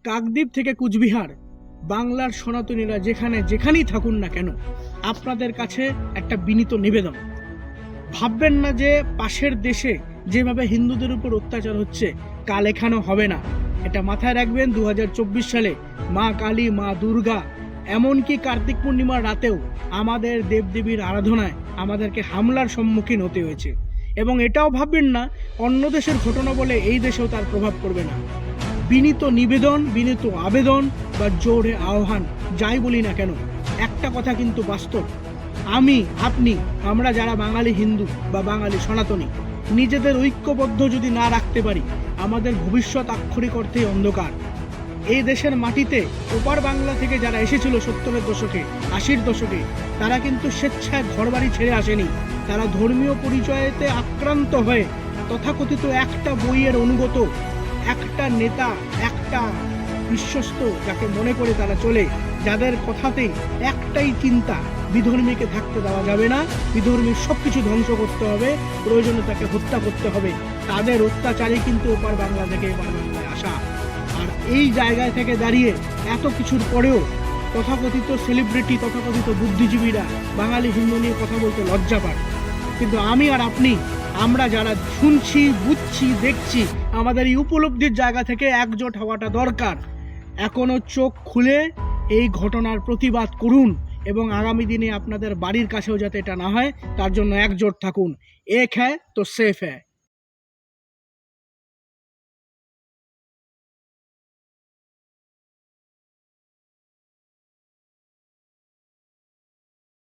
কাকদ্বীপ থেকে কুচবিহার বাংলার সনাতনীরা যেখানেই থাকুন না কেন, আপনাদের কাছে একটা বিনীত নিবেদন। ভাববেন না যে পাশের দেশে যেভাবে হিন্দুদের উপর অত্যাচার হচ্ছে কাল এখানেও হবে না। এটা মাথায় রাখবেন। 2024 সালে মা কালী, মা দুর্গা, এমনকি কার্তিক পূর্ণিমার রাতেও আমাদের দেবদেবীর আরাধনায় আমাদেরকে হামলার সম্মুখীন হতে হয়েছে। এবং এটাও ভাববেন না অন্য দেশের ঘটনা বলে এই দেশেও তার প্রভাব পড়বে না। বিনীত নিবেদন, বিনীত আবেদন বা জোরে আহ্বান, যাই বলি না কেন, একটা কথা কিন্তু বাস্তব। আমরা যারা বাঙালি হিন্দু বা বাঙালি সনাতনী, নিজেদের ঐক্যবদ্ধ যদি না রাখতে পারি, আমাদের ভবিষ্যৎ আক্ষরিক অর্থেই অন্ধকার। এই দেশের মাটিতে ওপার বাংলা থেকে যারা এসেছিল 70-এর দশকে, 80-র দশকে, তারা কিন্তু স্বেচ্ছায় ঘরবাড়ি ছেড়ে আসেনি। তারা ধর্মীয় পরিচয়েতে আক্রান্ত হয়ে তথাকথিত একটা বইয়ের অনুগত, একটা নেতা, একটা বিশ্বস্ত যাকে মনে করে তারা চলে, যাদের কথাতেই একটাই চিন্তা, বিধর্মীকে থাকতে দেওয়া যাবে না, বিধর্মীর সবকিছু ধ্বংস করতে হবে, প্রয়োজনে তাকে হত্যা করতে হবে। তাদের অত্যাচারে কিন্তু ওপার বাংলা থেকে এবার বাংলায় আসা। আর এই জায়গায় থেকে দাঁড়িয়ে এত কিছুর পরেও তথাকথিত সেলিব্রিটি, তথাকথিত বুদ্ধিজীবীরা বাঙালি হিন্দু নিয়ে কথা বলতে লজ্জা পায়। কিন্তু আমি আর আপনি, আমরা যারা শুনছি, বুঝছি, দেখছি, আমাদের এই উপলব্ধির জায়গা থেকে একজোট হওয়াটা দরকার। এখনো চোখ খুলে এই ঘটনার প্রতিবাদ করুন এবং আগামী দিনে আপনাদের বাড়ির কাছেও যাতে এটা না হয় তার জন্য একজোট থাকুন। এক হ্যায় তো সেফ হ্যায়।